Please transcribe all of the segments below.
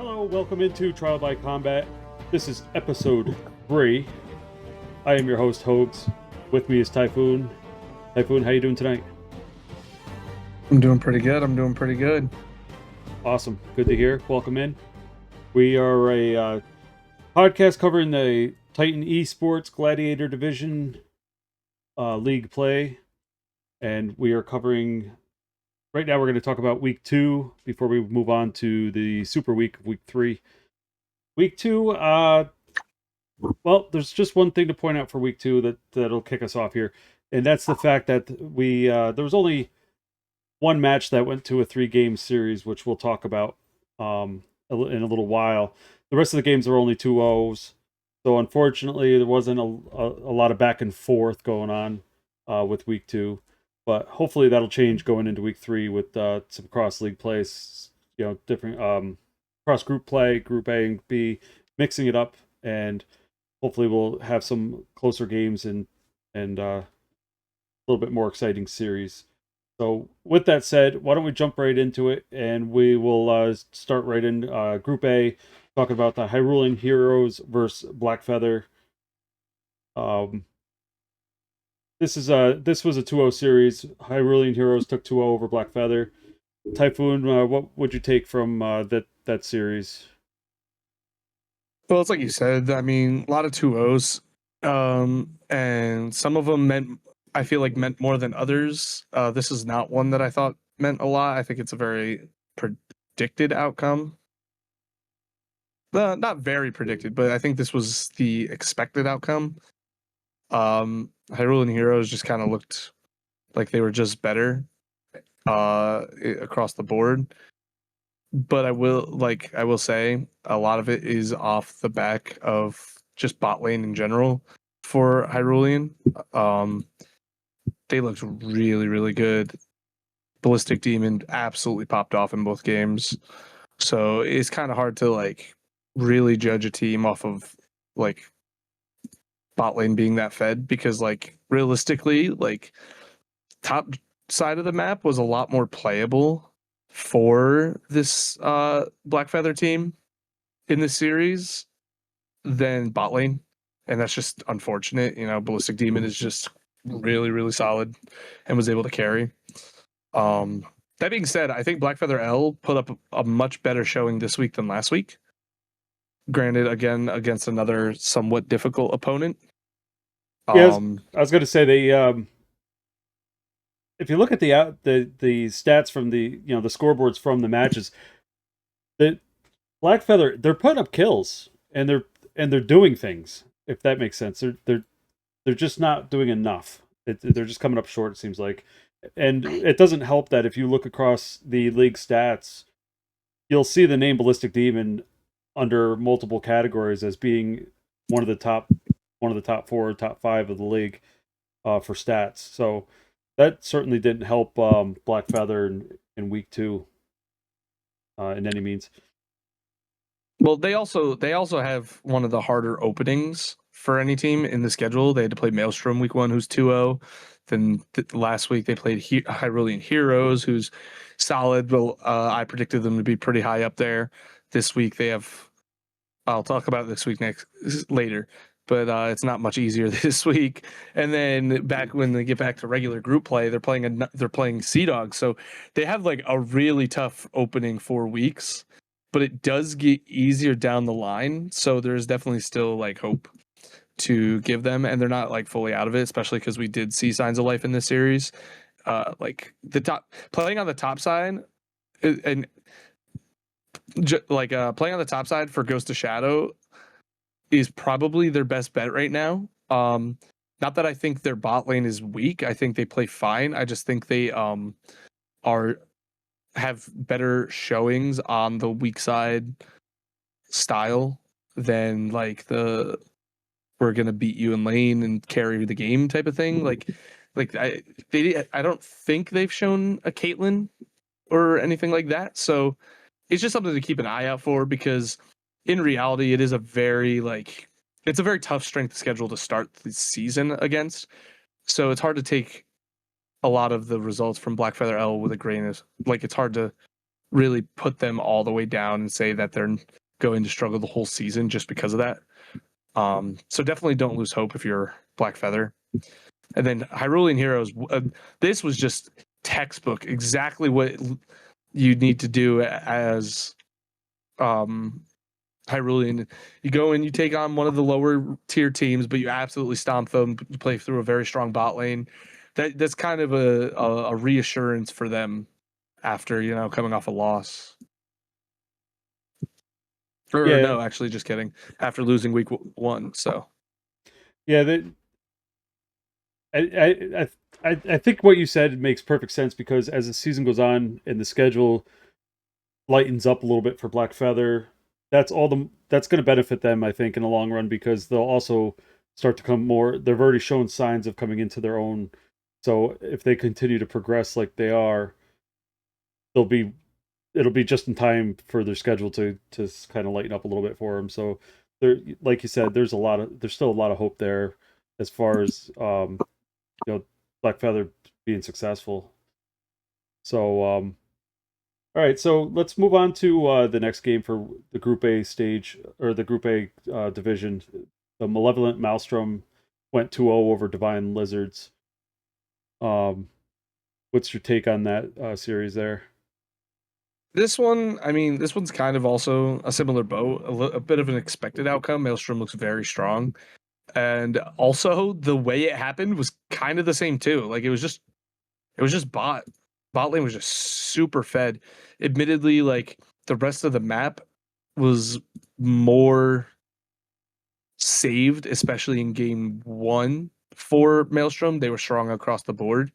Hello, welcome into Trial by Combat. This is episode 3. I am your host, Hoax. With me is Typhoon. Typhoon, how you doing tonight? I'm doing pretty good. Awesome. Good to hear. Welcome in. We are a podcast covering the Titan Esports Gladiator Division League play. And we are covering... Right now we're going to talk about Week 2 before we move on to the Super Week of Week 3. Week 2, well, there's just one thing to point out for Week 2 that'll kick us off here. And that's the fact that there was only one match that went to a 3-game series, which we'll talk about in a little while. The rest of the games are only 2-0s. So unfortunately, there wasn't a lot of back and forth going on with Week 2. But hopefully that'll change going into Week 3 with some cross-league plays, different cross-group play, Group A and B, mixing it up, and hopefully we'll have some closer games and a little bit more exciting series. So with that said, why don't we jump right into it, and we will start right in Group A, talking about the Hyrulean Heroes versus Black Feather. This was a 2-0 series. Hyrulean Heroes took 2-0 over Black Feather. Typhoon, what would you take from that series? Well, it's like you said. I mean, a lot of 2-0s, and some of them I feel like meant more than others. This is not one that I thought meant a lot. I think it's a very predicted outcome. Not very predicted, but I think this was the expected outcome. Hyrulean Heroes just kind of looked like they were just better across the board. But I will say a lot of it is off the back of just bot lane in general for Hyrulean. They looked really, really good. Ballistic Demon absolutely popped off in both games. So it's kind of hard to really judge a team off of bot lane being that fed, because realistically, top side of the map was a lot more playable for this Black Feather team in this series than bot lane, and that's just unfortunate. Ballistic Demon is just really, really solid and was able to carry. That being said, I think Black Feather L put up a much better showing this week than last week. Granted, again, against another somewhat difficult opponent. Yeah, I was going to say they. If you look at the stats from the scoreboards from the matches, the Black Feather, they're putting up kills and they're doing things. If that makes sense, they're just not doing enough. They're just coming up short, it seems like, and it doesn't help that if you look across the league stats, you'll see the name Ballistic Demon under multiple categories as being one of the top 4, top 5 of the league for stats. So that certainly didn't help Black Feather in Week 2 in any means. Well, they also have one of the harder openings for any team in the schedule. They had to play Maelstrom Week 1, who's 2-0. Then last week they played Hyrulean Heroes, who's solid. But I predicted them to be pretty high up there. This week they have. I'll talk about this week later, but it's not much easier this week. And then back when they get back to regular group play, they're playing Sea Dogs, so they have a really tough opening 4 weeks. But it does get easier down the line, so there's definitely still hope to give them, and they're not fully out of it, especially because we did see signs of life in this series. Playing on the top side, and playing on the top side for Ghost of Shadow is probably their best bet right now. Not that I think their bot lane is weak. I think they play fine. I just think they have better showings on the weak side style than the we're gonna beat you in lane and carry the game type of thing. I don't think they've shown a Caitlyn or anything like that. So it's just something to keep an eye out for, because in reality, it is a very it's a very tough strength schedule to start the season against. So it's hard to take a lot of the results from Black Feather L with a grain of it's hard to really put them all the way down and say that they're going to struggle the whole season just because of that. So definitely don't lose hope if you're Black Feather. And then Hyrulean Heroes, this was just textbook, exactly what you need to do as Hyrulean. You go in, you take on one of the lower tier teams, but you absolutely stomp them. You play through a very strong bot lane. That's kind of a reassurance for them after coming off a loss. Or Yeah, no, actually, just kidding. After losing week 1, so yeah. I think what you said makes perfect sense because as the season goes on and the schedule lightens up a little bit for Black Feather, that's going to benefit them, I think, in the long run because they'll also start to come more. They've already shown signs of coming into their own. So if they continue to progress like they are, it'll be just in time for their schedule to kind of lighten up a little bit for them. So there, like you said, there's still a lot of hope there as far as Black Feather being successful. So all right, so let's move on to the next game for the Group A stage or the Group A division. The Malevolent Maelstrom went 2-0 over Divine Lizards. What's your take on that series there? this one's kind of also a similar boat, a bit of an expected outcome. Maelstrom looks very strong, and also the way it happened was kind of the same too. Like it was just bot lane was just super fed. Admittedly, like the rest of the map was more saved, especially in game 1 for Maelstrom. They were strong across the board.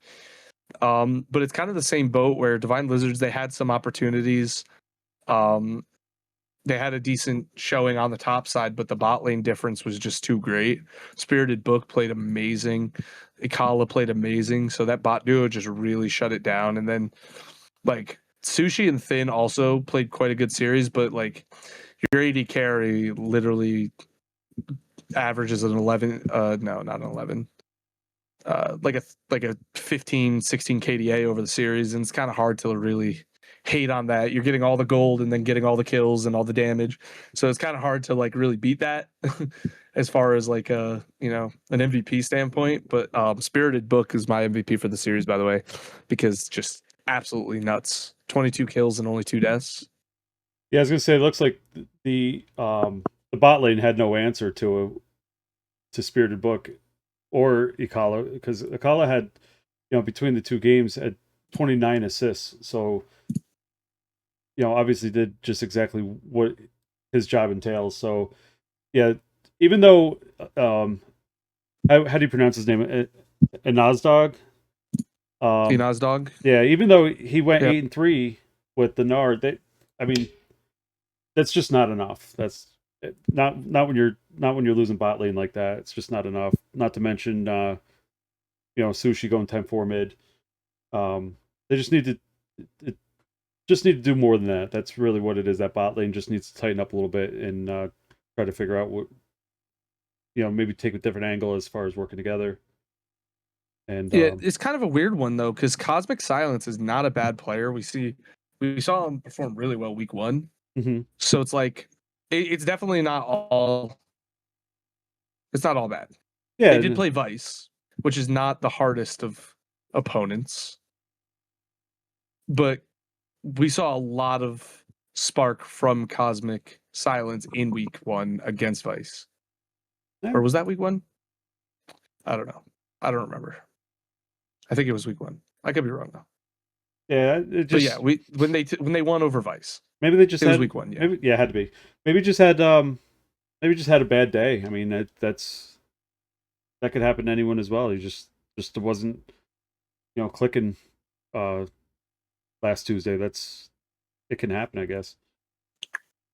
But it's kind of the same boat where Divine Lizards, they had some opportunities. They had a decent showing on the top side, but the bot lane difference was just too great. Spirited Book played amazing. Ikala played amazing. So that bot duo just really shut it down. And then like Sushi and Thin also played quite a good series, but like your AD carry literally averages an 11, no, not an 11. Like a 15, 16 KDA over the series, and it's kind of hard to really hate on that. You're getting all the gold and then getting all the kills and all the damage, so it's kind of hard to like really beat that as far as like an MVP standpoint. But Spirited Book is my MVP for the series, by the way, because just absolutely nuts. 22 kills and only 2 deaths. Yeah, I was gonna say it looks like the bot lane had no answer to Spirited Book or Ikala because Ikala had between the two games had 29 assists. So obviously did just exactly what his job entails. So yeah, even though how do you pronounce his name? Inazdog. Dog. Yeah, even though he went Yep. 8-3 with the Nard, I mean, that's just not enough. That's not when you're losing bot lane like that. It's just not enough. Not to mention, Sushi going 10-4 mid. They just need to do more than that. That's really what it is. That bot lane just needs to tighten up a little bit and try to figure out what, maybe take a different angle as far as working together. And Yeah, it's kind of a weird one though, because Cosmic Silence is not a bad player. We saw him perform really well week 1. mhm. So it's like it's definitely not all. It's not all bad. Yeah, They did play Vice, which is not the hardest of opponents, but we saw a lot of spark from Cosmic Silence in week 1 against Vice. Yeah. Or was that week 1? I don't know. I don't remember. I think it was week 1. I could be wrong though. Yeah, But yeah, when they won over Vice. Maybe they just It was had week 1, yeah. Maybe it had to be. Maybe just had a bad day. I mean, that could happen to anyone as well. He just wasn't clicking last Tuesday. It can happen, I guess.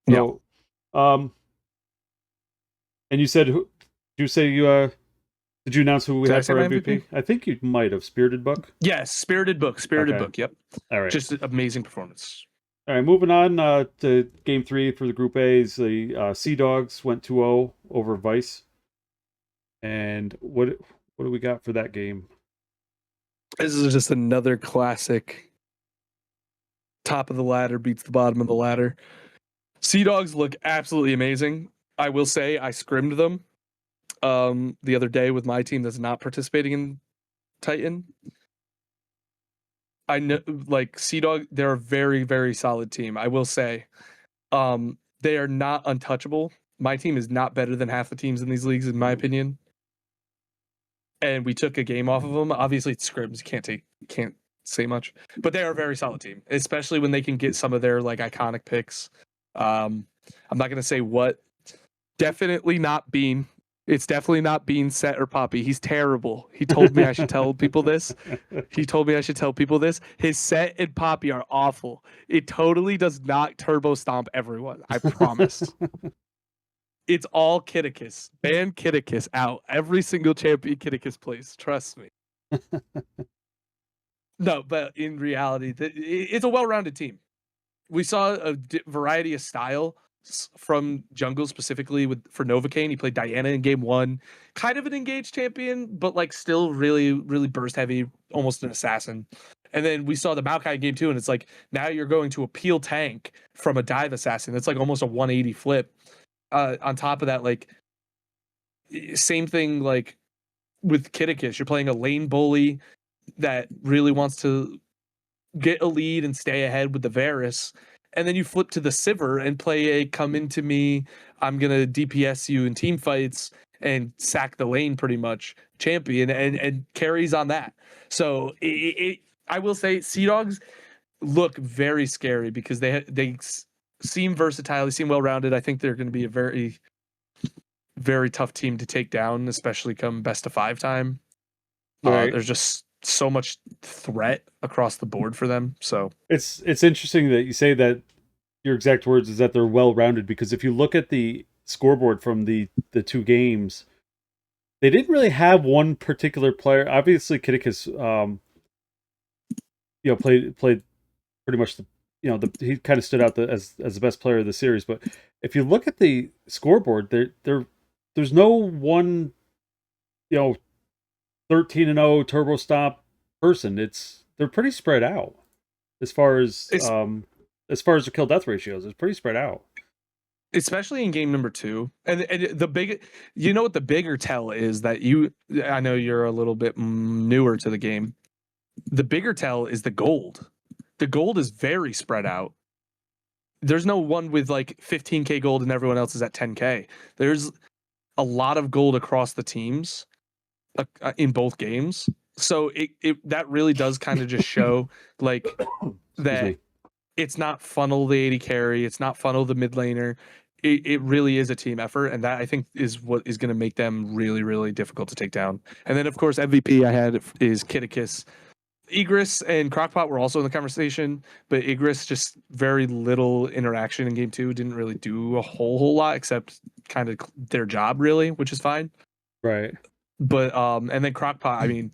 So, and you said did you say did you announce who we Did I had say for my MVP? MVP? I think you might have Spirited Book. Yes, Spirited Book. Spirited Okay. Book. Yep. All right. Just amazing performance. All right, moving on to game 3 for the Group A's. The Sea Dogs went 2-0 over Vice. And what do we got for that game? This is just another classic top of the ladder beats the bottom of the ladder. Sea Dogs look absolutely amazing. I will say I scrimmed them the other day with my team that's not participating in Titan. I know, like Sea Dog, they're a very, very solid team. I will say, they are not untouchable. My team is not better than half the teams in these leagues, in my opinion. And we took a game off of them. Obviously, it's scrims. Can't say much, but they are a very solid team, especially when they can get some of their like iconic picks. I'm not gonna say what. Definitely not Bean. It's definitely not Bean, Set, or Poppy. He's terrible. He told me I should tell people this. He told me I should tell people this. His Set and Poppy are awful. It totally does not turbo stomp everyone. I promise. It's all Kitticus. Ban Kitticus out. Every single champion Kitticus plays. Trust me. No, but in reality, it's a well-rounded team. We saw a variety of style from jungle, specifically for Novocaine. He played Diana in game 1, kind of an engaged champion, but like still really, really burst heavy, almost an assassin. And then we saw the Maokai in game 2, and it's like now you're going to a peel tank from a dive assassin. That's like almost a 180 flip. On top of that, like same thing like with Kitticus, you're playing a lane bully that really wants to get a lead and stay ahead with the Varus. And then you flip to the Sivir and play a come into me, I'm gonna DPS you in team fights and sack the lane pretty much champion and carries on that. So I will say Sea Dogs look very scary because they seem versatile, they seem well rounded. I think they're going to be a very, very tough team to take down, especially come best of 5 time. Right. There's just so much threat across the board for them. So it's interesting that you say that. Your exact words is that they're well rounded, because if you look at the scoreboard from the 2 games, they didn't really have one particular player. Obviously, Kitticus, played pretty much he kind of stood out as the best player of the series. But if you look at the scoreboard, there's no one 13-0 turbo stop person. They're pretty spread out as far as their kill death ratios. It's pretty spread out, especially in game number 2. And the big, what the bigger tell is that I know you're a little bit newer to the game. The bigger tell is the gold. The gold is very spread out. There's no one with like 15k gold and everyone else is at 10k. There's a lot of gold across the teams in both games. So that really does kind of just show like that it's not funnel the 80 carry, it's not funnel the mid laner. It really is a team effort, and that I think is what is going to make them really, really difficult to take down. And then, of course, MVP I had is Kitticus. Igris and Crockpot were also in the conversation, but Igris just very little interaction in game 2. Didn't really do a whole lot except kind of their job, really, which is fine. right? But and then Crockpot, I mean,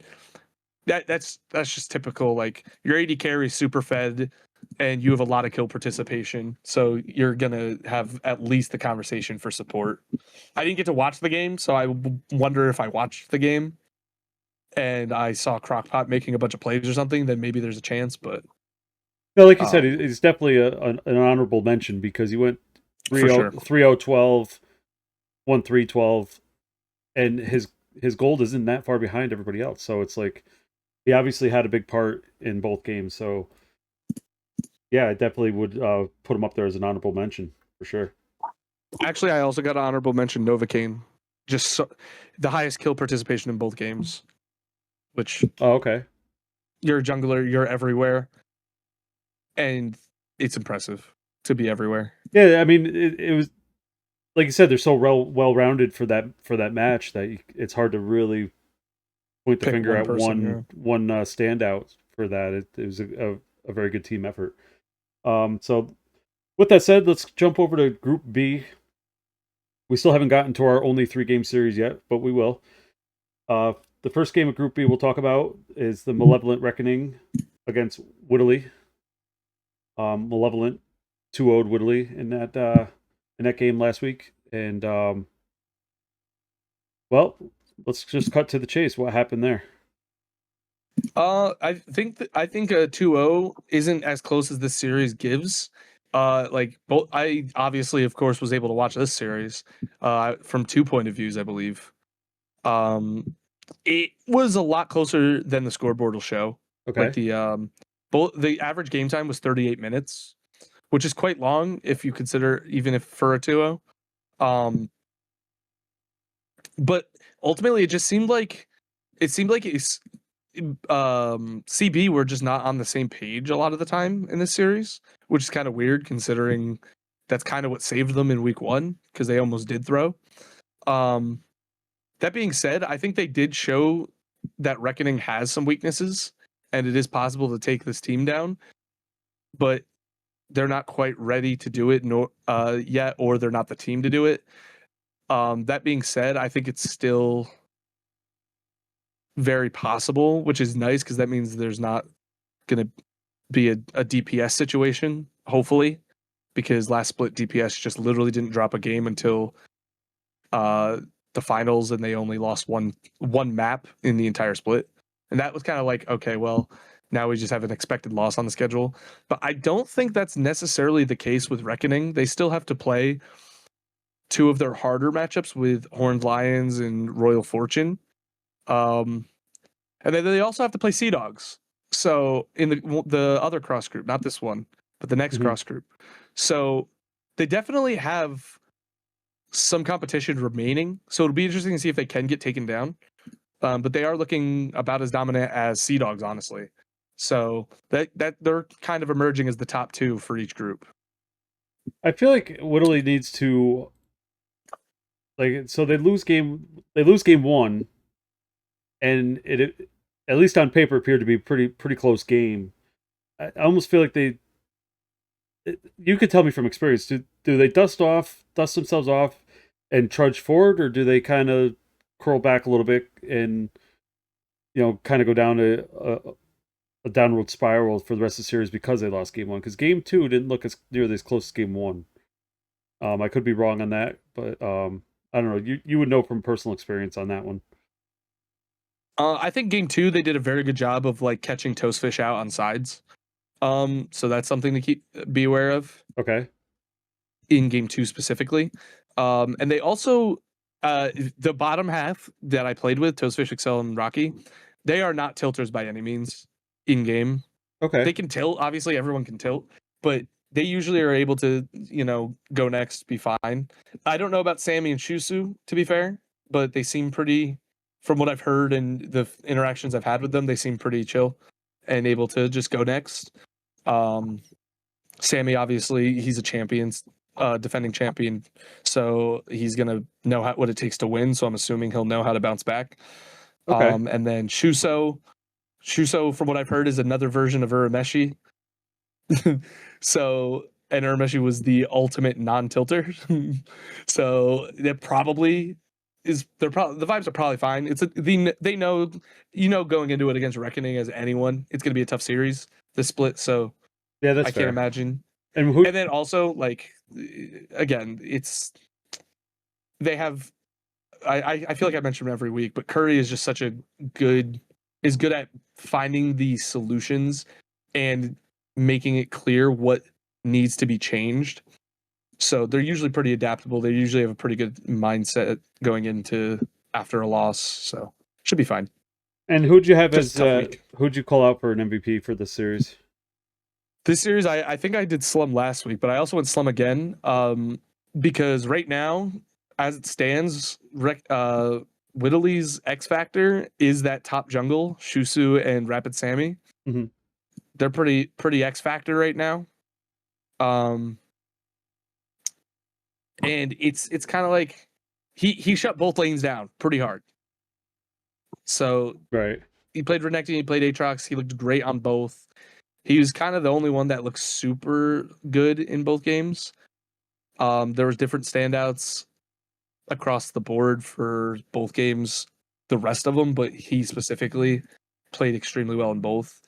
that's just typical. Like your AD carry is super fed, and you have a lot of kill participation, so you're gonna have at least the conversation for support. I didn't get to watch the game, so I wonder if I watched the game and I saw Crockpot making a bunch of plays or something, then maybe there's a chance. But no, like you said, it's definitely an honorable mention, because he went 3-0, 3-0, 12, 1-3, 12, and his gold isn't that far behind everybody else. So it's like he obviously had a big part in both games. So yeah, I definitely would put him up there as an honorable mention for sure. Actually, I also got an honorable mention Novocaine. Just the highest kill participation in both games. Which okay. You're a jungler, you're everywhere. And it's impressive to be everywhere. Yeah, I mean, it was like you said, they're so well rounded for that match that it's hard to really point the finger at one standout for that. It was a very good team effort. So with that said, let's jump over to Group B. We still haven't gotten to our only 3-game series yet, but we will. The first game of Group B we'll talk about is the Malevolent Reckoning against Whittly. Malevolent 2-0'd Whittly in that game last week, and well, let's just cut to the chase. What happened there? I think a 2-0 isn't as close as this series gives. Like both, I obviously, of course, was able to watch this series from 2 point of views, I believe. It was a lot closer than the scoreboard will show. Like Okay. the average game time was 38 minutes, which is quite long if you consider even if for a 2-0. Um, but ultimately, it seemed like it's CB were just not on the same page a lot of the time in this series, which is kind of weird considering that's kind of what saved them in week one because they almost did throw. Um, that being said, I think they did show that Reckoning has some weaknesses and it is possible to take this team down, but they're not quite ready to do it nor yet, or they're not the team to do it. That being said, I think it's still very possible, which is nice because that means there's not going to be a DPS situation, hopefully, because last split DPS just literally didn't drop a game until the finals, and they only lost one map in the entire split, and that was kind of like, okay, well, now we just have an expected loss on the schedule. But I don't think that's necessarily the case with Reckoning. They still have to play two of their harder matchups with Horned Lions and Royal Fortune. Um, and then they also have to play Sea Dogs. So in the other cross group, not this one, but the next Mm-hmm. cross group. So they definitely have some competition remaining. So it'll be interesting to see if they can get taken down. But they are looking about as dominant as Sea Dogs, honestly. So that they're kind of emerging as the top two for each group. I feel like Whittley needs to like so they lose game one, and it at least on paper appeared to be a pretty close game. I almost feel like you could tell me from experience, do they dust themselves off and trudge forward, or do they kind of curl back a little bit and kind of go down a downward spiral for the rest of the series because they lost game one? Because game two didn't look as nearly as close as game one. I could be wrong on that, but I don't know. You would know from personal experience on that one. I think game two they did a very good job of like catching Toastfish out on sides. So that's something to be aware of Okay. in game two specifically. And they also the bottom half that I played with, Toastfish, Excel, and Rocky, they are not tilters by any means in game. Okay. They can tilt, obviously everyone can tilt, but they usually are able to, go next, be fine. I don't know about Sammy and Shusu, to be fair, but they seem pretty, from what I've heard and the interactions I've had with them, they seem pretty chill and able to just go next. Um, Sammy, obviously, he's a champion, defending champion, so he's gonna know what it takes to win. So I'm assuming he'll know how to bounce back. Okay. And then Shuso, from what I've heard, is another version of Urameshi. So, and Urameshi was the ultimate non-tilter. So that probably is. The vibes are probably fine. They know, going into it against Reckoning as anyone, it's gonna be a tough series. This split, so Yeah, that's I can't fair. imagine. And who? And then also, like, again, they have. I feel like I mention him every week, but Curry is just such a good is good at finding the solutions and making it clear what needs to be changed. So they're usually pretty adaptable. They usually have a pretty good mindset going into after a loss. So should be fine. And who'd you have Just a as tough week. who'd you call out for an MVP for this series? This series, I think I did Slum last week, but I also went Slum again because right now, as it stands, Whittley's X Factor is that top jungle, Shusu and Rapid Sammy. Mm-hmm. They're pretty X Factor right now. Um, and it's kind of like he shut both lanes down pretty hard. So Right. he played Renekton, he played Aatrox, he looked great on both. He was kind of the only one that looked super good in both games. There was different standouts across the board for both games, the rest of them, but he specifically played extremely well in both.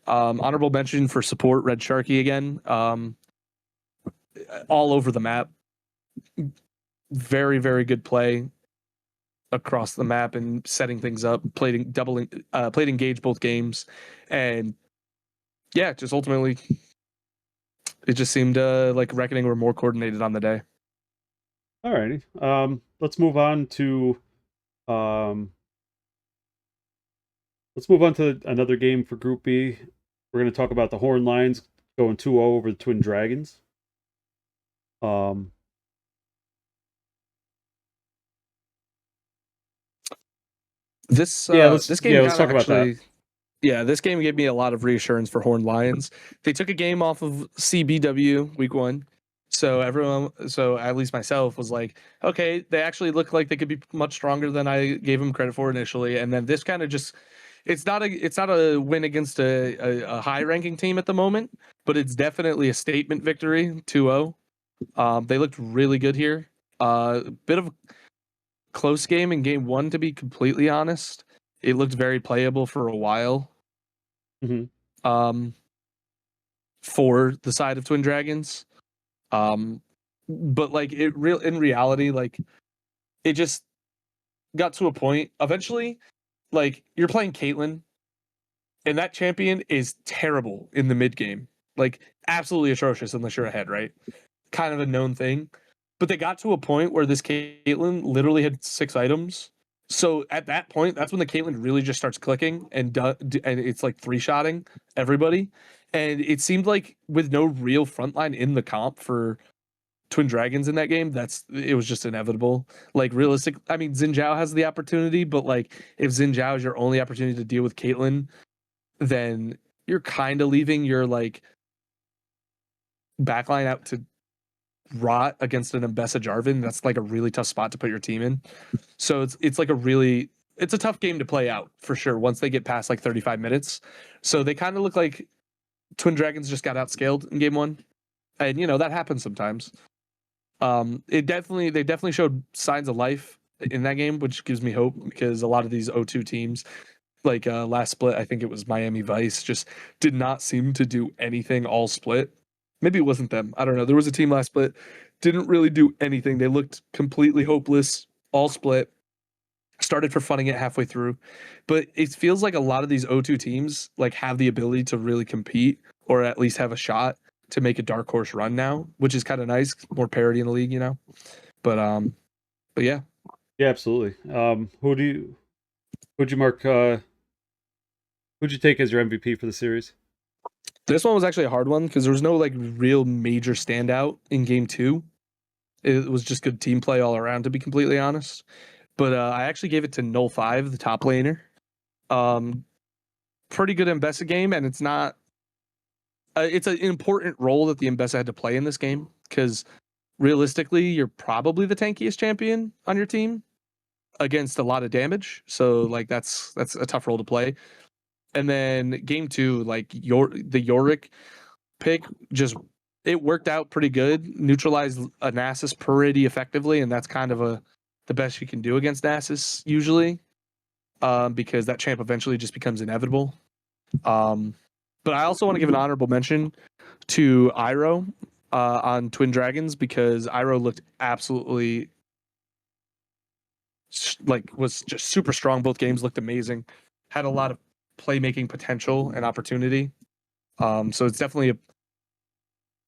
Honorable mention for support, Red Sharky again. All over the map. Very, very good play. across the map and setting things up. Played engage both games, and yeah, just ultimately, it just seemed like Reckoning were more coordinated on the day. Alrighty. Let's move on to um, another game for Group B. We're going to talk about the Horn Lions going 2-0 over the Twin Dragons. This let's game let's kind of talk about that. actually, yeah, this game gave me a lot of reassurance for Horned Lions. They took a game off of CBW week 1. So at least myself was like, okay, they actually look like they could be much stronger than I gave them credit for initially. And then this kind of just, it's not a win against a high ranking team at the moment, but it's definitely a statement victory, 2-0. They looked really good here. A bit of a close game in game 1, to be completely honest. It looked very playable for a while. Mm-hmm. For the side of Twin Dragons. But like in reality, like it just got to a point eventually, like you're playing Caitlyn, and that champion is terrible in the mid game. Like absolutely atrocious unless you're ahead, right? Kind of a known thing. But they got to a point where this Caitlyn literally had 6 items. So at that point, that's when the Caitlyn really just starts clicking and it's like 3-shotting everybody. And it seemed like with no real frontline in the comp for Twin Dragons in that game, it was just inevitable. Like realistic, I mean, Xin Zhao has the opportunity, but like if Xin Zhao is your only opportunity to deal with Caitlyn, then you're kind of leaving your like backline out to rot against an Mbessa Jarvan. That's like a really tough spot to put your team in. So it's like it's a tough game to play out for sure once they get past like 35 minutes. So they kind of look like Twin Dragons just got outscaled in game 1. And that happens sometimes. They definitely showed signs of life in that game, which gives me hope because a lot of these O2 teams, like last split, I think it was Miami Vice, just did not seem to do anything all split. Maybe it wasn't them. I don't know. There was a team last split, didn't really do anything. They looked completely hopeless all split. Started for funning it halfway through, but it feels like a lot of these O2 teams like have the ability to really compete or at least have a shot to make a dark horse run now, which is kind of nice. More parity in the league, But yeah. Yeah, absolutely. Who'd you mark? Who'd you take as your MVP for the series? This one was actually a hard one because there was no like real major standout in game 2. It was just good team play all around, to be completely honest. But I actually gave it to Null 5, the top laner. Pretty good Mbessa game, and it's not. It's an important role that the Mbessa had to play in this game because realistically, you're probably the tankiest champion on your team against a lot of damage. So like that's a tough role to play. And then game 2, like the Yorick pick just it worked out pretty good. Neutralized a Nasus pretty effectively, and that's kind of the best you can do against Nasus usually, because that champ eventually just becomes inevitable. But I also want to give an honorable mention to Iroh on Twin Dragons because Iroh looked absolutely was just super strong. Both games looked amazing. Had a lot of playmaking potential and opportunity. So it's definitely a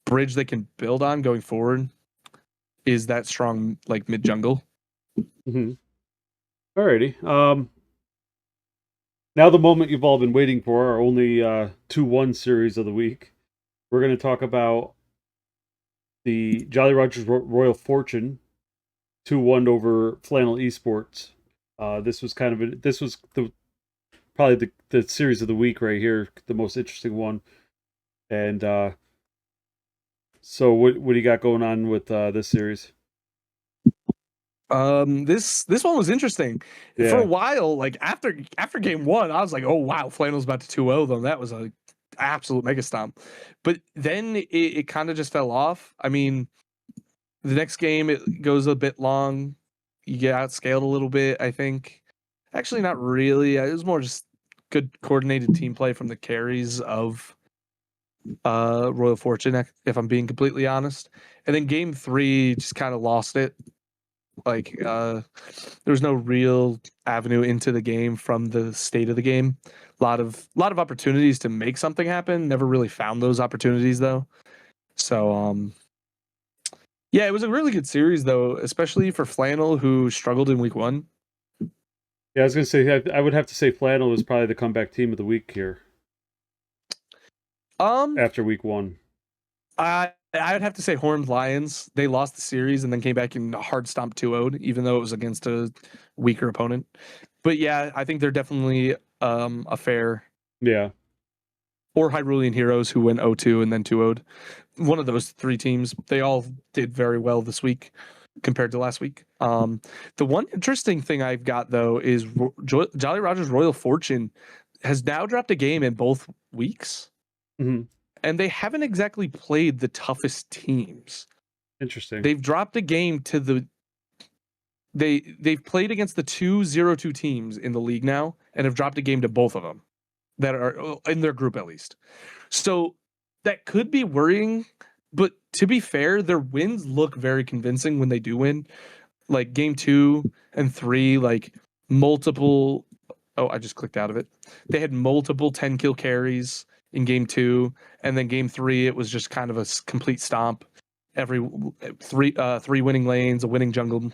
bridge they can build on going forward. Is that strong like mid jungle? Mm-hmm. Alrighty. Now the moment you've all been waiting for, our only 2-1 series of the week. We're going to talk about the Jolly Rogers Royal Fortune 2-1 over Flannel Esports. This was probably the series of the week right here, the most interesting one. And so what do you got going on with this series? This one was interesting. Yeah. For a while, like after game 1, I was like, oh wow, Flannel's about to 2-0 them. That was a absolute mega stomp. But then it kind of just fell off. I mean, the next game it goes a bit long. You get outscaled a little bit, I think. Actually, not really. It was more just good coordinated team play from the carries of Royal Fortune, if I'm being completely honest. And then game 3 just kind of lost it. Like there was no real avenue into the game from the state of the game. A lot of opportunities to make something happen. Never really found those opportunities though. So yeah, it was a really good series though, especially for Flannel who struggled in week 1. Yeah, I was gonna say I would have to say Flannel was probably the comeback team of the week here Um after week 1. I would have to say Horned Lions. They lost the series and then came back and hard stomped 2-0'd, even though it was against a weaker opponent. But yeah, I think they're definitely a fair. Yeah. Or Hyrulean Heroes who went 0-2 and then 2-0'd. One of those 3 teams. They all did very well this week compared to last week. The one interesting thing I've got though is Jolly Roger's Royal Fortune has now dropped a game in both weeks. Mm-hmm. And they haven't exactly played the toughest teams. Interesting. They've dropped a game to the they've played against the 2-0-2 teams in the league now and have dropped a game to both of them that are in their group at least. So that could be worrying, but to be fair, their wins look very convincing when they do win. Like game 2 and 3, like multiple. Oh, I just clicked out of it. They had multiple 10 kill carries in game 2, and then game 3 it was just kind of a complete stomp. Every three winning lanes, a winning jungle.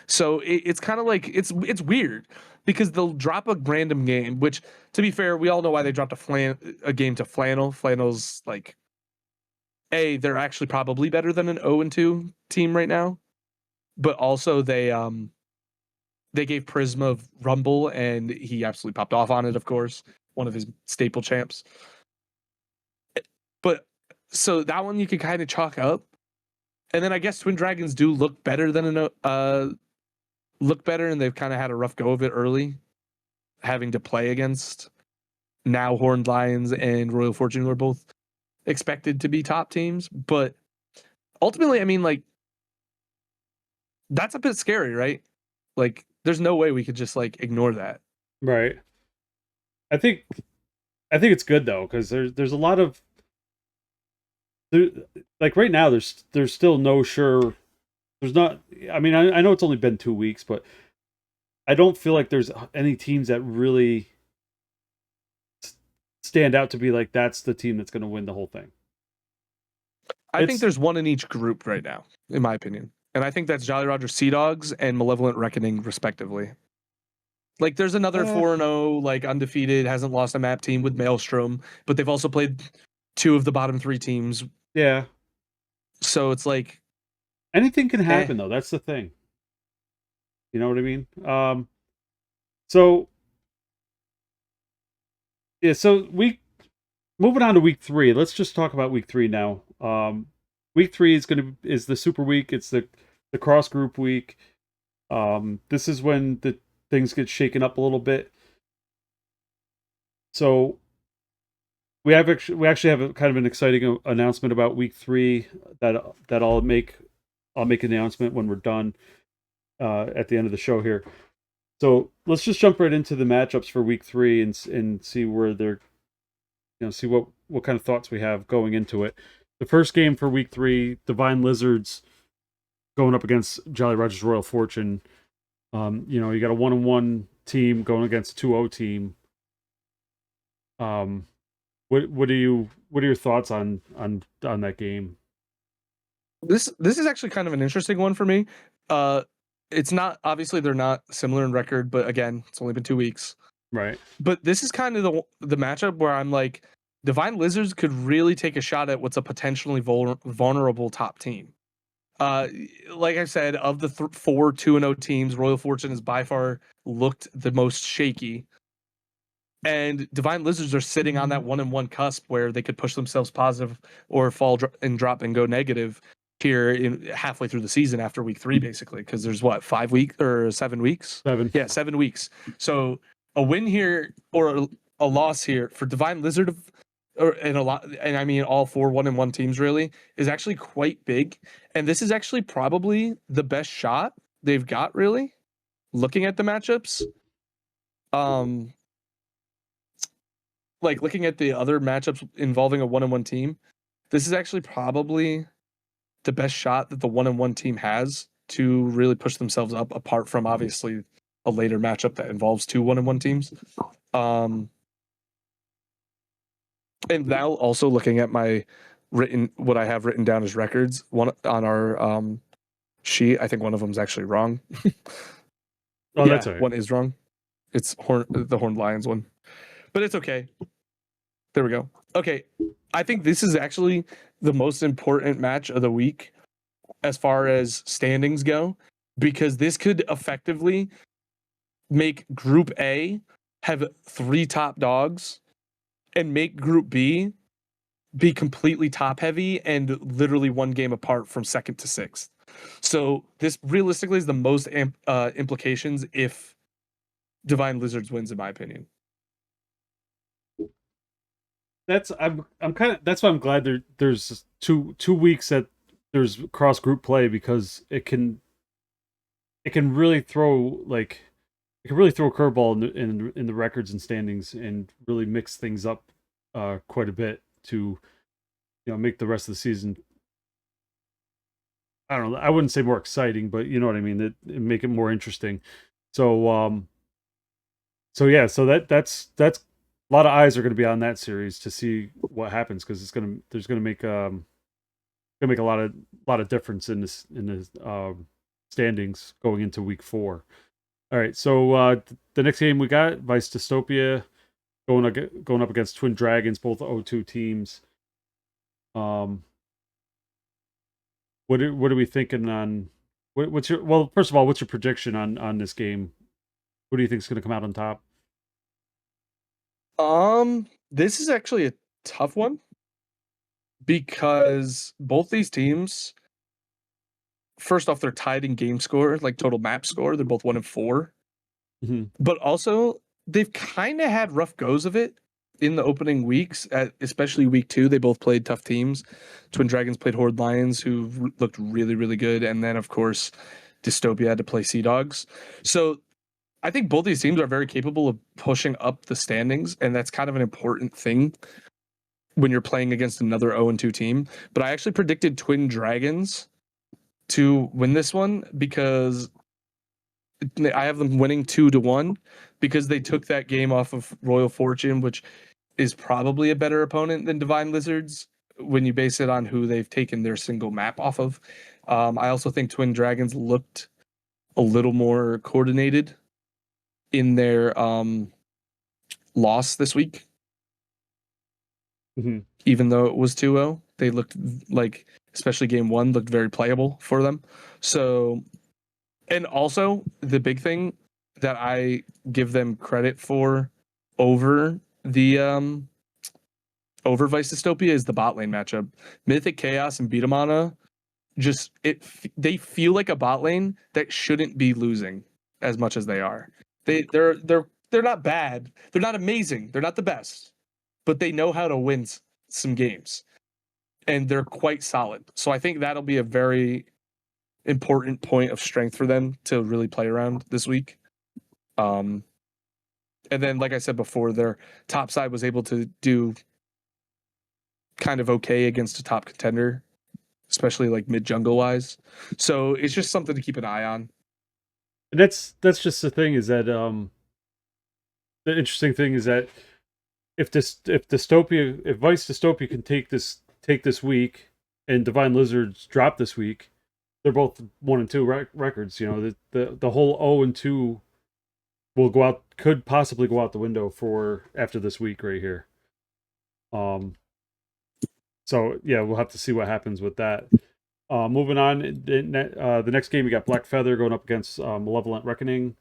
So it's kind of like it's weird because they'll drop a random game, which to be fair, we all know why they dropped a game to Flannel. Flannel's like they're actually probably better than an 0-2 team right now. But also they gave Prisma Rumble and he absolutely popped off on it, of course. One of his staple champs. But so that one you could kind of chalk up. And then I guess Twin Dragons do look better than look better, and they've kind of had a rough go of it early, having to play against now Horned Lions and Royal Fortune, who are both expected to be top teams. But ultimately, I mean, like, that's a bit scary, right? Like, there's no way we could just like ignore that. Right. I think it's good though because there's a lot of like right now there's still no sure. There's not. I mean, I know it's only been 2 weeks, but I don't feel like there's any teams that really stand out to be like that's the team that's going to win the whole thing. I think there's one in each group right now, in my opinion. And I think that's Jolly Roger Sea Dogs and Malevolent Reckoning, respectively. Like, there's another 4-0, like, undefeated, hasn't lost a map team with Maelstrom, but they've also played 2 of the bottom 3 teams. Yeah. So it's like... anything can happen, though. That's the thing. You know what I mean? So... yeah, so moving on to week 3. Let's just talk about week 3 now. Week 3 is the super week. It's the cross group week. This is when the things get shaken up a little bit. So we actually have a kind of an exciting announcement about week 3 that I'll make an announcement when we're done at the end of the show here. So let's just jump right into the matchups for week 3 and see where they're, see what kind of thoughts we have going into it. The first game for week 3, Divine Lizards going up against Jolly Roger's Royal Fortune. You got a 1-1 team going against a 2-0 team. What are your thoughts on that game? This is actually kind of an interesting one for me. It's not, obviously they're not similar in record, but again, it's only been 2 weeks. Right. But this is kind of the matchup where I'm like, Divine Lizards could really take a shot at what's a potentially vulnerable top team. Like I said, of the 4 2-0 teams, Royal Fortune has by far looked the most shaky. And Divine Lizards are sitting on that 1-1 cusp where they could push themselves positive or fall and drop and go negative here halfway through the season after week 3, basically, because there's 5 weeks or 7 weeks? 7. Yeah, 7 weeks. So a win here or a loss here for Divine Lizard, and I mean all 4 1-1 teams really, is actually quite big. And this is actually probably the best shot they've got, really, looking at the matchups. Like looking at the other matchups involving a 1-1 team, this is actually probably the best shot that the 1-1 team has to really push themselves up, apart from obviously a later matchup that involves two 1-1 teams. And now also looking at what I have written down as records, one on our sheet, I think one of them is actually wrong. Oh, that's all right. One is wrong. It's the Horned Lions one, but it's okay. There we go. Okay, I think this is actually the most important match of the week as far as standings go, because this could effectively make Group A have 3 top dogs and make Group B be completely top heavy and literally one game apart from second to sixth. So this realistically is the most implications if Divine Lizards wins, in my opinion. I'm kind of that's why I'm glad there's two weeks that there's cross group play, because it can really throw a curveball in the records and standings and really mix things up quite a bit to make the rest of the season, I don't know, I wouldn't say more exciting, but you know what I mean, it make it more interesting. So yeah, so that's a lot of eyes are going to be on that series to see what happens, because there's going to make a lot of difference in the standings going into week 4. All right, so the next game we got Vice Dystopia going up against Twin Dragons, both 0-2 teams. What are we thinking on? What's your first of all, what's your prediction on this game? Who do you think is going to come out on top? This is actually a tough one because both these teams, first off, they're tied in game score, like total map score. They're both 1-4, but also they've kind of had rough goes of it in the opening weeks. Especially week 2, they both played tough teams. Twin Dragons played Horde Lions, who looked really, really good, and then of course, Dystopia had to play Sea Dogs. So I think both these teams are very capable of pushing up the standings, and that's kind of an important thing when you're playing against another 0-2 team. But I actually predicted Twin Dragons to win this one because I have them winning 2-1 because they took that game off of Royal Fortune, which is probably a better opponent than Divine Lizards when you base it on who they've taken their single map off of. I also think Twin Dragons looked a little more coordinated in their loss this week. Even though it was 2-0, they looked like, especially game 1, looked very playable for them. So, and also the big thing that I give them credit for over the over Vice Dystopia is the bot lane matchup. Mythic Chaos and Beatamana they feel like a bot lane that shouldn't be losing as much as they are. They're not bad. They're not amazing. They're not the best, but they know how to win some games, and they're quite solid. So I think that'll be a very important point of strength for them to really play around this week. And then, like I said before, their top side was able to do kind of okay against a top contender, especially like mid jungle wise. So it's just something to keep an eye on. And that's just the thing, is that the interesting thing is that if Vice Dystopia can take this week and Divine Lizards drop this week, they're both 1-2 records. You know, the whole 0-2 could possibly go out the window for after this week right here. So yeah, we'll have to see what happens with that. Moving on, the next game we got Black Feather going up against Malevolent Reckoning.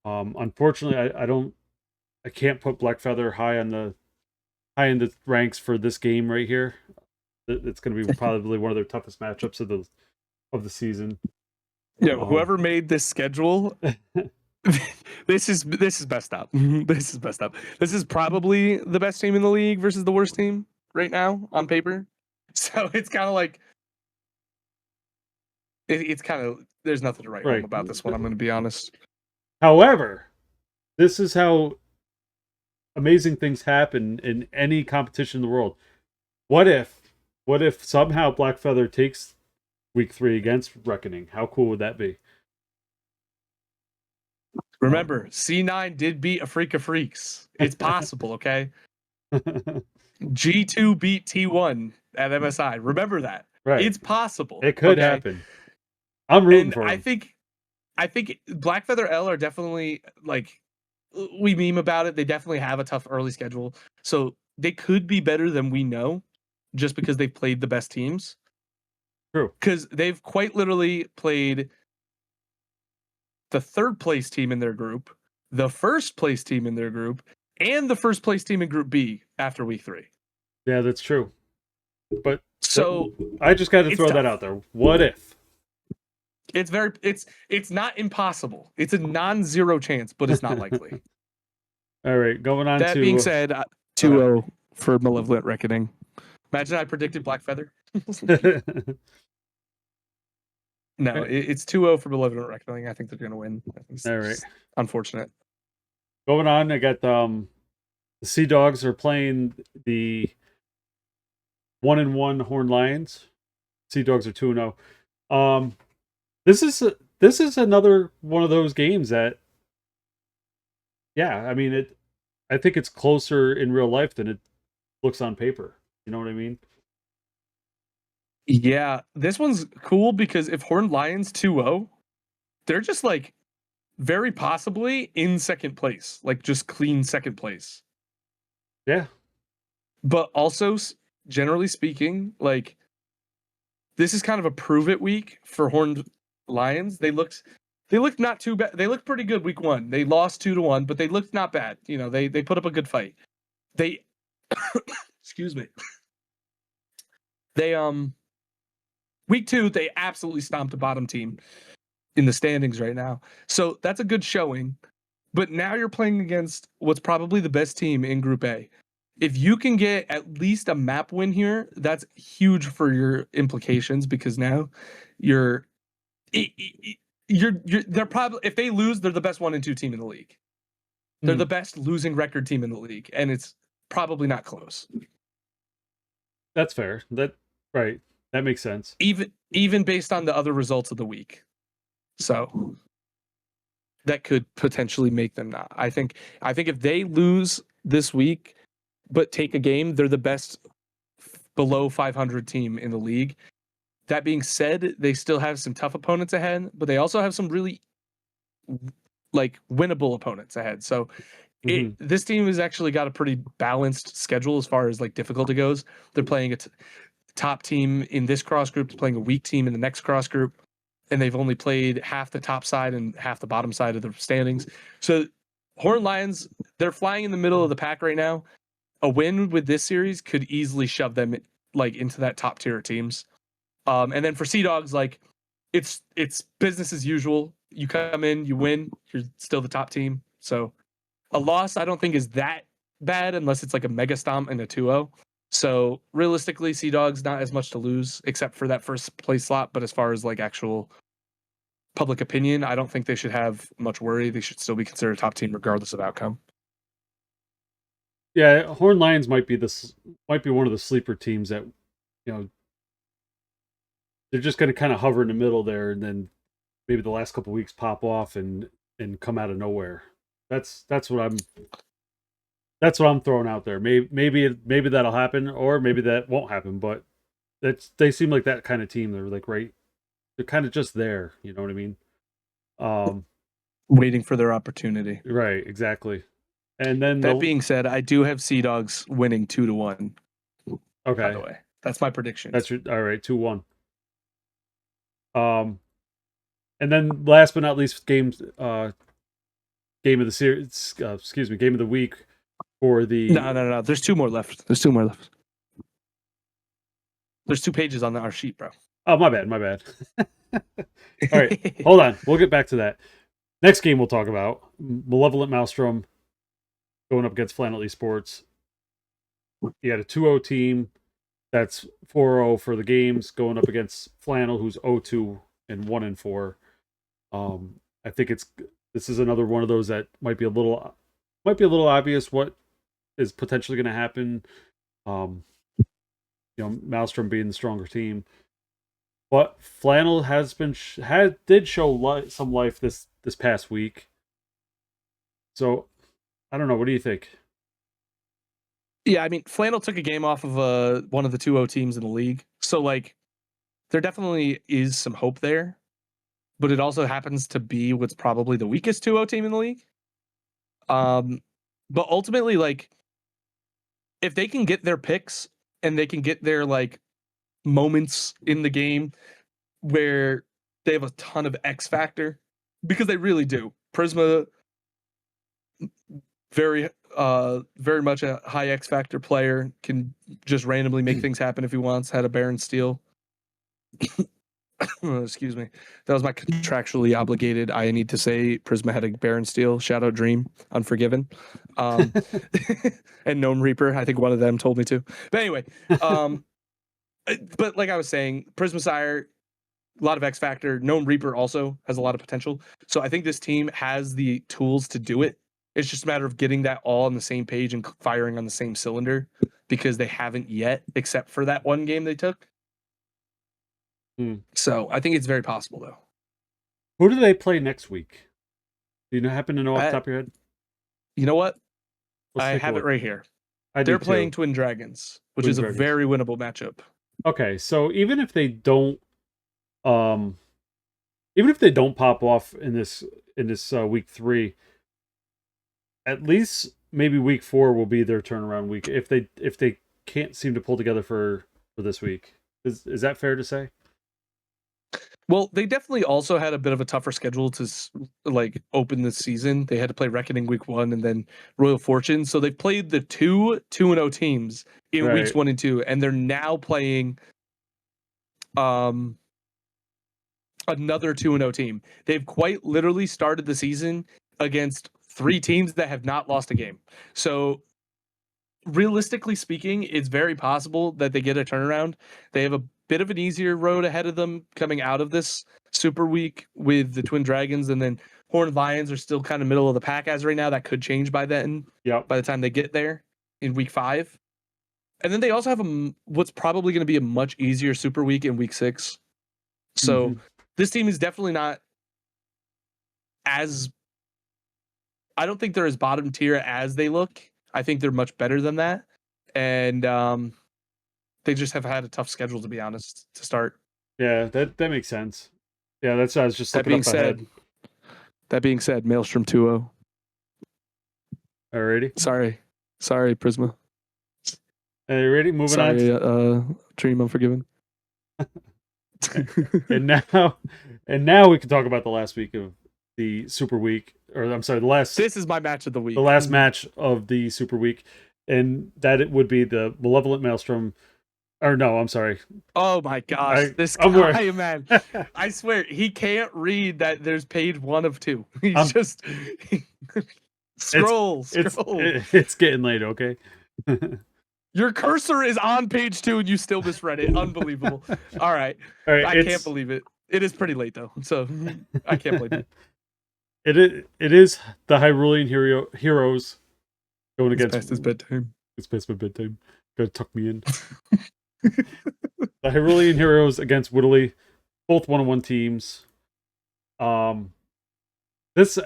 Unfortunately, I can't put Black Feather high in the ranks for this game right here. It's going to be probably one of their toughest matchups of the season. Yeah, whoever made this schedule, this is best up. This is best up. This is probably the best team in the league versus the worst team right now on paper. So it's kind of like it's kind of, there's nothing to write home about this one. I'm going to be honest. However, this is how amazing things happen in any competition in the world. What if somehow Black Feather takes week 3 against Reckoning. How cool would that be? Remember, C9 did beat a Freak of Freaks. It's possible, okay? G2 beat T1 at MSI. Remember that. Right. It's possible. It could okay? happen. I'm rooting And for him. I think Blackfeather L are definitely like we meme about it. They definitely have a tough early schedule. So they could be better than we know just because they've played the best teams. True. Because they've quite literally played the third place team in their group, the first place team in their group, and the first place team in Group B after week 3. Yeah, that's true. But so I just got to throw that tough. out there. What if? It's not impossible. It's a non-zero chance, but it's not likely. All right, going on that to... being said, 2-0 for Malevolent Reckoning. Imagine I predicted Blackfeather. No, it's 2-0 for Malevolent Reckoning. I think they're going to win. All right. Unfortunate. Going on, I got the Sea Dogs are playing the 1-1 Horned Lions. Sea Dogs are 2-0. This is another one of those games that, yeah, I mean I think it's closer in real life than it looks on paper. You know what I mean? Yeah, this one's cool because if Horned Lions 2-0, they're just like very possibly in second place, like just clean second place. Yeah. But also, generally speaking, like this is kind of a prove it week for Horned Lions. They looked not too bad. They looked pretty good week 1. They lost 2-1, but they looked not bad. You know, they put up a good fight. They excuse me. They week 2, they absolutely stomped a bottom team in the standings right now. So that's a good showing. But now you're playing against what's probably the best team in Group A. If you can get at least a map win here, that's huge for your implications because now they're probably, if they lose, they're the best 1-2 team in the league. They're the best losing record team in the league, and it's probably not close. That's fair. Right. That makes sense. Even based on the other results of the week. So that could potentially make them not. I think if they lose this week but take a game, they're the best below 500 team in the league. That being said, they still have some tough opponents ahead, but they also have some really like winnable opponents ahead. So this team has actually got a pretty balanced schedule as far as like difficulty goes. They're playing a top team in this cross group, they're playing a weak team in the next cross group, and they've only played half the top side and half the bottom side of the standings. So Horned Lions, they're flying in the middle of the pack right now. A win with this series could easily shove them like into that top tier of teams. And then for Sea Dogs, like it's business as usual. You come in, you win, you're still the top team. So a loss I don't think is that bad unless it's like a mega stomp and a 2-0. So realistically, Sea Dogs not as much to lose except for that first place slot. But as far as like actual public opinion, I don't think they should have much worry. They should still be considered a top team regardless of outcome. Yeah, Horned Lions might be one of the sleeper teams that, you know, they're just going to kind of hover in the middle there, and then maybe the last couple of weeks pop off and come out of nowhere. That's what I'm throwing out there. Maybe that'll happen, or maybe that won't happen. But they seem like that kind of team. They're like they're kind of just there. You know what I mean? Waiting for their opportunity. Right. Exactly. And then that being said, I do have Sea Dogs winning 2-1. Okay. By the way, that's my prediction. That's all right. 2-1. And then last but not least, game of the series. Game of the week for the. No. There's 2 more left. There's 2 pages on our sheet, bro. Oh, my bad. All right, hold on. We'll get back to that. Next game we'll talk about Malevolent Maelstrom going up against Flannel Esports. You got a 2-0 team that's 4-0 for the games going up against Flannel, who's 0-2 and 1-4. I think this is another one of those that might be a little obvious what is potentially going to happen. Maelstrom being the stronger team, but Flannel has been did show some life this past week. So I don't know. What do you think? Yeah, I mean, Flannel took a game off of one of the 2-0 teams in the league. So, like, there definitely is some hope there. But it also happens to be what's probably the weakest 2-0 team in the league. But ultimately, like, if they can get their picks and they can get their, like, moments in the game where they have a ton of X factor, because they really do. Prisma, very much a high X factor player, can just randomly make things happen if he wants. Had a Baron steal. Excuse me. That was my contractually obligated. I need to say Prisma had a Baron steal. Shout out Dream, Unforgiven, and Gnome Reaper. I think one of them told me to. But anyway, but like I was saying, Prisma Sire, a lot of X factor. Gnome Reaper also has a lot of potential. So I think this team has the tools to do it. It's just a matter of getting that all on the same page and firing on the same cylinder, because they haven't yet, except for that one game they took. So I think it's very possible, though. Who do they play next week? Do you happen to know off the top of your head? You know what? Let's I have it right here. They're playing Twin Dragons, which is a very winnable matchup. Okay, so even if they don't pop off in this week 3, at least maybe week 4 will be their turnaround week if they can't seem to pull together for this week. Is that fair to say? Well, they definitely also had a bit of a tougher schedule to like open this season. They had to play Reckoning week 1 and then Royal Fortune. So they've played the 2-0 teams in weeks 1 and 2, and they're now playing another 2-0 team. They've quite literally started the season against 3 teams that have not lost a game. So realistically speaking, it's very possible that they get a turnaround. They have a bit of an easier road ahead of them coming out of this super week with the Twin Dragons, and then Horned Lions are still kind of middle of the pack as right now. That could change by then. Yeah. By the time they get there in week 5, and then they also have what's probably going to be a much easier super week in week 6. So this team is definitely not as. I don't think they're as bottom tier as they look. I think they're much better than that, and they just have had a tough schedule, to be honest, to start. Yeah, that makes sense. Yeah, that's what I was just looking up ahead. That being said, Maelstrom 2-0. Alrighty. Sorry, Prisma. Are you ready? Moving on. Dream Unforgiven. and now we can talk about the last week of the Super Week, or I'm sorry, the last. This is my match of the week. The last match of the Super Week, and that it would be the Malevolent Maelstrom. Or no, I'm sorry. Oh my gosh, this guy, man! I swear he can't read that. There's page 1 of 2. He's just scroll. It's getting late. Okay. Your cursor is on page 2 and you still misread it. Unbelievable. All right. I can't believe it. It is pretty late though, so I can't believe it. It is the Hyrulean heroes going against. It's past his bedtime. It's past my bedtime. Gotta tuck me in. The Hyrulean heroes against Whittly, both 1-on-1 teams. This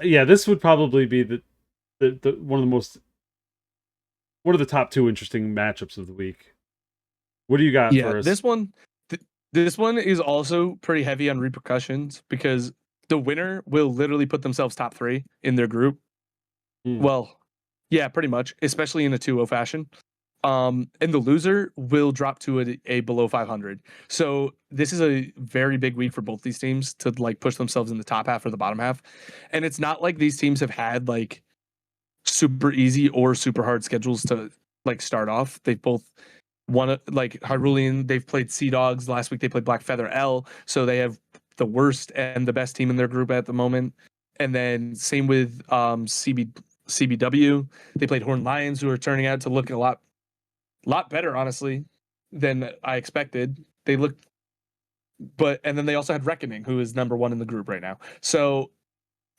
would probably be the one of the top 2 interesting matchups of the week. What do you got for us? This one is also pretty heavy on repercussions, because the winner will literally put themselves top 3 in their group. Well, yeah, pretty much, especially in a 2-0 fashion. And the loser will drop to a below 500. So this is a very big week for both these teams to like push themselves in the top half or the bottom half. And it's not like these teams have had like super easy or super hard schedules to like start off. They've both won, like Hyrulean, they've played Sea Dogs. Last week they played Black Feather L. So they have the worst and the best team in their group at the moment. And then same with CBW. They played Horned Lions, who are turning out to look a lot better, honestly, than I expected. They looked, and then they also had Reckoning, who is number 1 in the group right now. So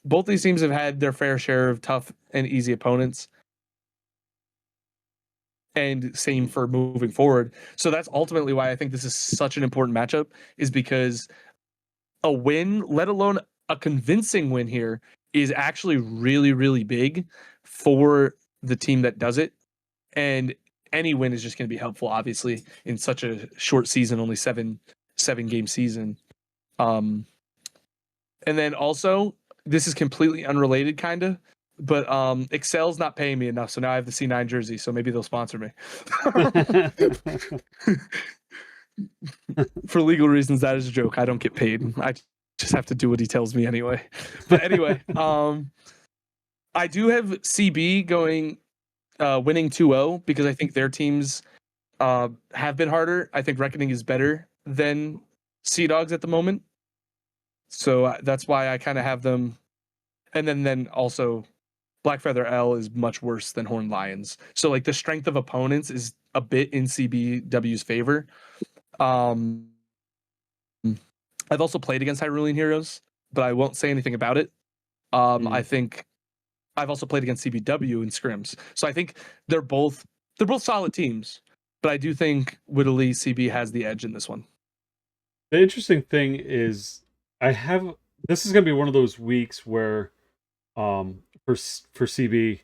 both these teams have had their fair share of tough and easy opponents. and same for moving forward. So that's ultimately why I think this is such an important matchup, is because a win, let alone a convincing win here, is actually really, really big for the team that does it. And any win is just going to be helpful, obviously, in such a short season, only seven game season. And then also, this is completely unrelated, kind of, but Excel's not paying me enough, so now I have the C9 jersey, so maybe they'll sponsor me. For legal reasons, that is a joke. I don't get paid. I just have to do what he tells me anyway. But anyway, I do have CB going winning 2-0 because I think their teams have been harder. I think Reckoning is better than Sea Dogs at the moment. So that's why I kind of have them. And then also Blackfeather L is much worse than Horned Lions. So like the strength of opponents is a bit in CBW's favor. I've also played against Hyrulean Heroes, but I won't say anything about it. I think I've also played against CBW in scrims. So I think they're both solid teams, but I do think Whittley CB has the edge in this one. The interesting thing is this is going to be one of those weeks where for CB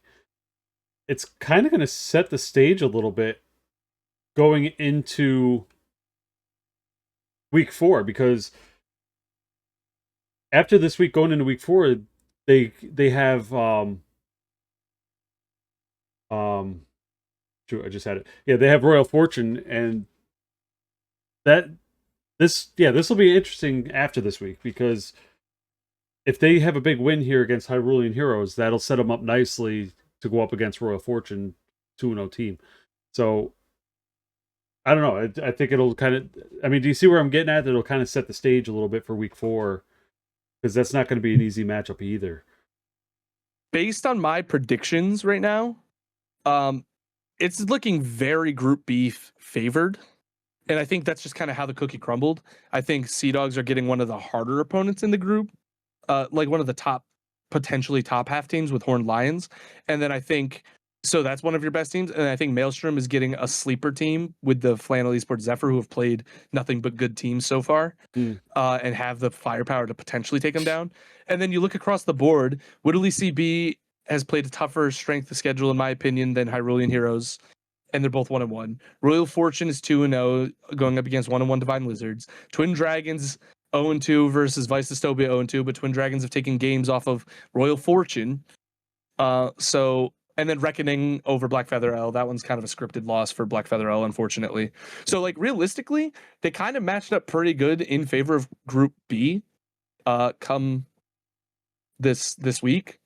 it's kind of going to set the stage a little bit going into week 4, because after this week going into week 4 they have I just had it. Yeah, they have Royal Fortune, and this will be interesting after this week, because if they have a big win here against Hyrulean Heroes, that'll set them up nicely to go up against Royal Fortune 2-0 team. So I don't know. I think it'll kind of. I mean, do you see where I'm getting at? It'll kind of set the stage a little bit for week 4, because that's not going to be an easy matchup either. Based on my predictions right now, it's looking very Group B favored. And I think that's just kind of how the cookie crumbled. I think Sea Dogs are getting one of the harder opponents in the group, like one of the potentially top half teams with Horned Lions. And then I think, so that's one of your best teams. And I think Maelstrom is getting a sleeper team with the Flannel Esports Zephyr, who have played nothing but good teams so far, and have the firepower to potentially take them down. And then you look across the board, Whittley CB has played a tougher strength of schedule, in my opinion, than Hyrulean Heroes. And they're both 1-1. Royal Fortune is 2-0, going up against 1-1 Divine Lizards. Twin Dragons 0-2 versus Vice Dystopia 0-2, but Twin Dragons have taken games off of Royal Fortune. And then Reckoning over Blackfeather L. That one's kind of a scripted loss for Blackfeather L, unfortunately. So, like, realistically, they kind of matched up pretty good in favor of Group B come this week.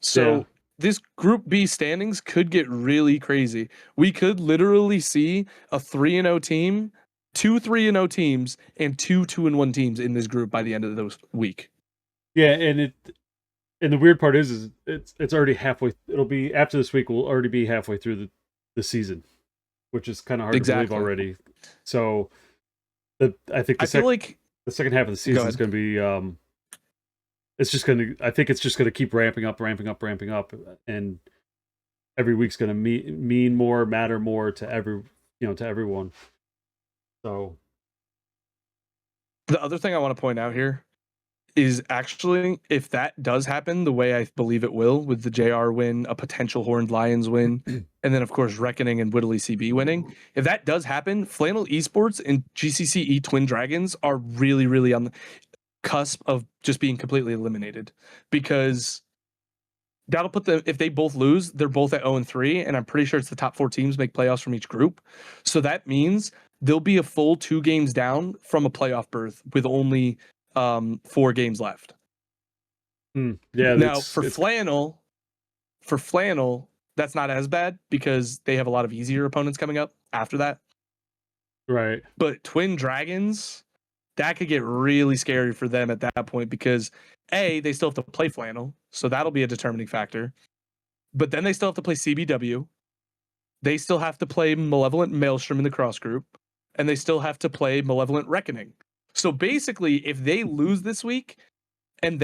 So this Group B standings could get really crazy. We could literally see a 3-0 team, 2 3-0 teams, and 2 2-1 teams in this group by the end of the week. Yeah, and the weird part is it's already halfway. It'll be after this week. We'll already be halfway through the season, which is kind of hard to believe already. So, I think the second half of the season is going to be. I think it's just going to keep ramping up, and every week's going to mean more, matter more to everyone. So, the other thing I want to point out here is actually, if that does happen the way I believe it will, with the JR win, a potential Horned Lions win, and then of course Reckoning and Whittley CB winning, if that does happen, Flannel Esports and GCCE Twin Dragons are really, really on the cusp of just being completely eliminated, because that'll put them, if they both lose, they're both at 0-3, and I'm pretty sure it's the top 4 teams make playoffs from each group. So that means they'll be a full 2 games down from a playoff berth with only 4 games left. Yeah. Now for Flannel, that's not as bad because they have a lot of easier opponents coming up after that. Right. But Twin Dragons, that could get really scary for them at that point, because they still have to play Flannel, so that'll be a determining factor. But then they still have to play CBW. They still have to play Malevolent Maelstrom in the cross group, and they still have to play Malevolent Reckoning. So basically, if they lose this week and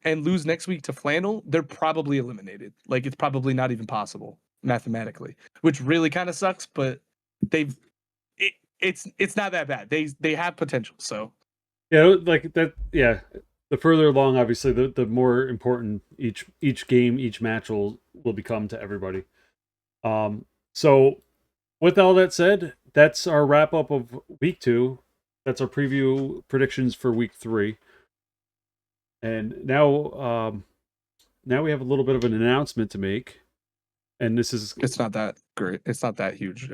lose next week to Flannel, they're probably eliminated. Like, it's probably not even possible. mathematically, which really kind of sucks. But it's not that bad. They have potential. So yeah, like that. Yeah, the further along, obviously, the more important each game, each match will become to everybody. So with all that said, that's our wrap up of week 2. That's our preview predictions for week 3. And now we have a little bit of an announcement to make. And this is it's not that great. It's not that huge.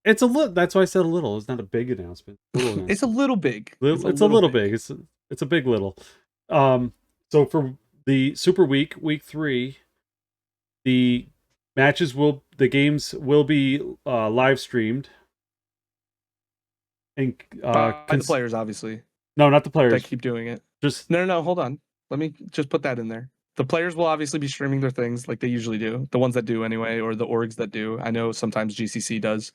it's a little. That's why I said a little. It's not a big announcement. It's a little big. It's a little big. It's a big little. So for the Super Week, week 3, the games will be live streamed. And by the players, obviously. No, not the players. They keep doing it. Just no. Hold on. Let me just put that in there. The players will obviously be streaming their things like they usually do. The ones that do anyway, or the orgs that do. I know sometimes GCC does.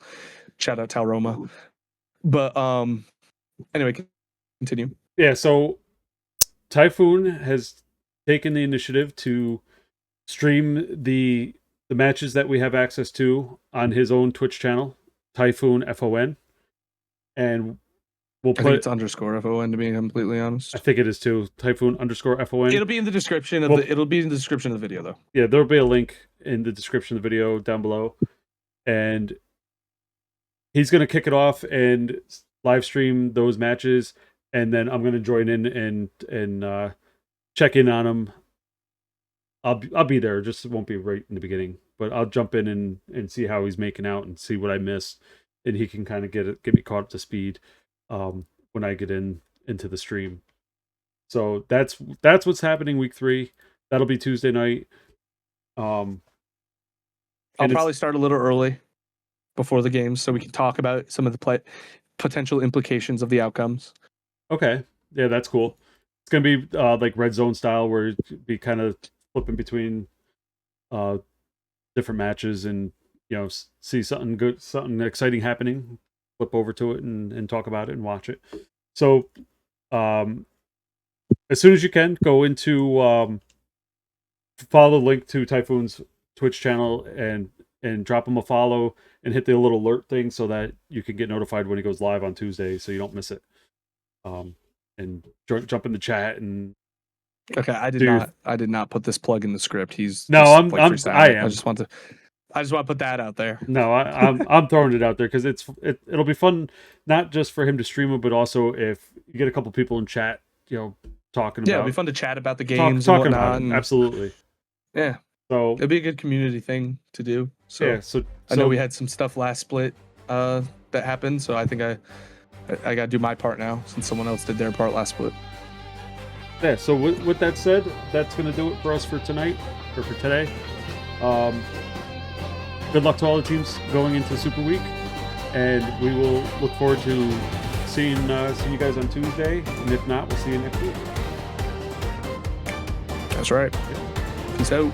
Shout out Tal Roma. But anyway, continue. Yeah, so Typhoon has taken the initiative to stream the matches that we have access to on his own Twitch channel, Typhoon FON. And we'll put I think it's underscore FON, to be completely honest. I think it is too. Typhoon underscore FON. It'll be in the description of it'll be in the description of the video though. Yeah, there'll be a link in the description of the video down below. And he's gonna kick it off and live stream those matches, and then I'm gonna join in and check in on him. I'll be there, just won't be right in the beginning, but I'll jump in and see how he's making out and see what I missed, and he can kind of get me caught up to speed when I get into the stream. So that's what's happening week 3. That'll be Tuesday night. I'll probably start a little early before the games so we can talk about some of the potential implications of the outcomes. Okay. Yeah, that's cool. It's going to be like redzone style, where it'd be kind of flipping between different matches and, see something good, something exciting happening, flip over to it and talk about it and watch it. So as soon as you can, go into follow the link to Typhoon's Twitch channel and drop him a follow and hit the little alert thing so that you can get notified when he goes live on Tuesday, so you don't miss it. And jump in the chat and. Okay, I did not put this plug in the script. He's no, I am. I just want to put that out there. No, I'm throwing it out there because it'll be fun, not just for him to stream it, but also if you get a couple people in chat, talking about. Yeah, it'll be fun to chat about the games talking and about whatnot. it. Absolutely. Yeah. So it'd be a good community thing to do. So yeah. So I know we had some stuff last split that happened. So I think I got to do my part now since someone else did their part last split. Yeah. So with that said, that's going to do it for us for tonight or for today. Good luck to all the teams going into Super Week, and we will look forward to seeing you guys on Tuesday. And if not, we'll see you next week. That's right. Peace out.